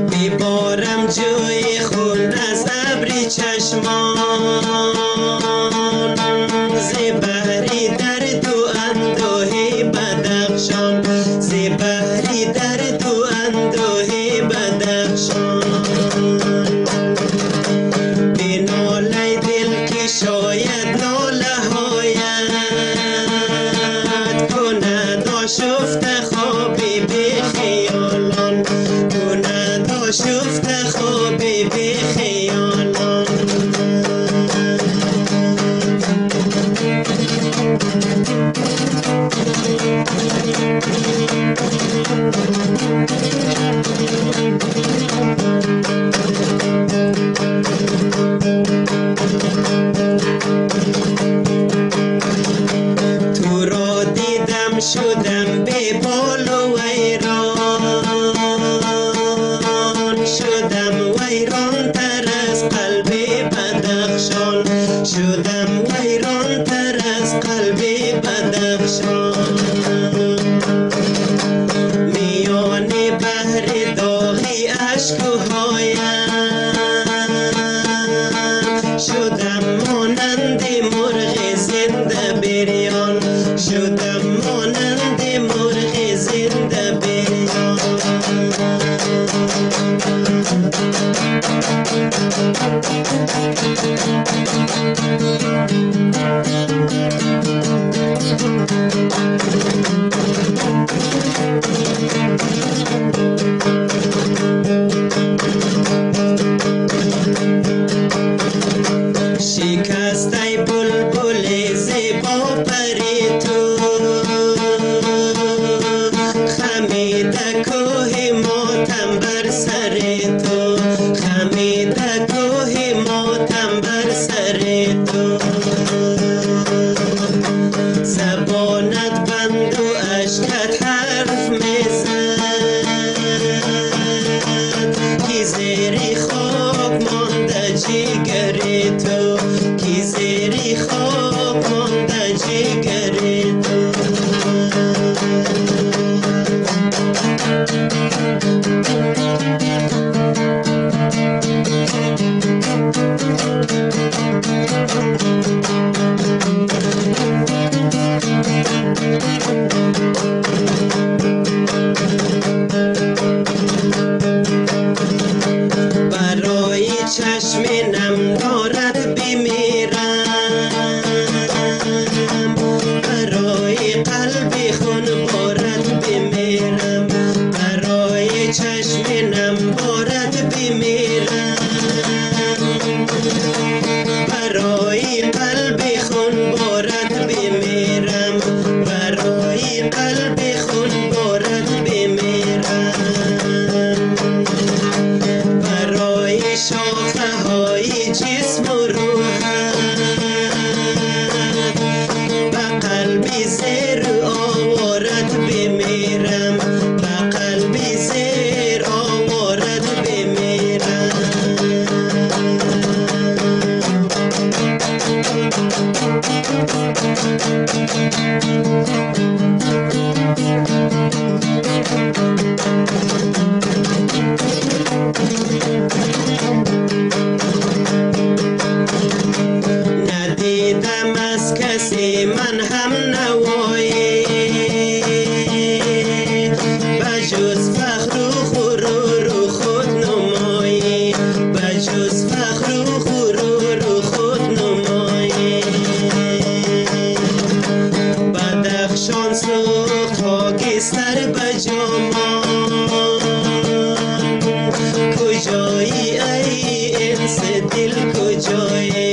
بیبارم جوی خون از ابری چشمان زبری درد و اندوه بدخشان زبری درد و اندوه بدخشان به ناله دل که شاید ناله هایت کند آشفته خوابی به خیالان کند آشفته خوابی به خیالان تو را دیدم شدم به بال و ویران شدم ویران تر از قلب بدخشان شدم ویران تر از قلب بدخشان میان بحر داغی اشک و هایم شدم مانند مرغ زنده بریان شدم مانند مرغ زنده بریان شکسته بلبل زیبا پری تو خمیده کوه ماتم بر سر تو خمیده کوه ماتم بر سر تو زبانت بند و اشکت حرف میزد که زیری خاک مانده جگر تو که زیری خاک مانده جگر تو برای چشم نم دارد بمیرم برای قلب خون بارد بمیرم برای چشم نم بارد بمیرم برای قلب خون بارد بمیرم برای قلب خون بارد بمیرم برای شاخه های جسم و روحت به قلبی زیر آوارد بمیرم به قلبی زیر آوارد بمیرم ندیدم از کسی من هم نوایی بجز فخر و غرور و خود نمایی بجز فخر و غرور و خود نمایی بدخشان سوخت خاکستر بجامان کجایی ای انس دل کجایی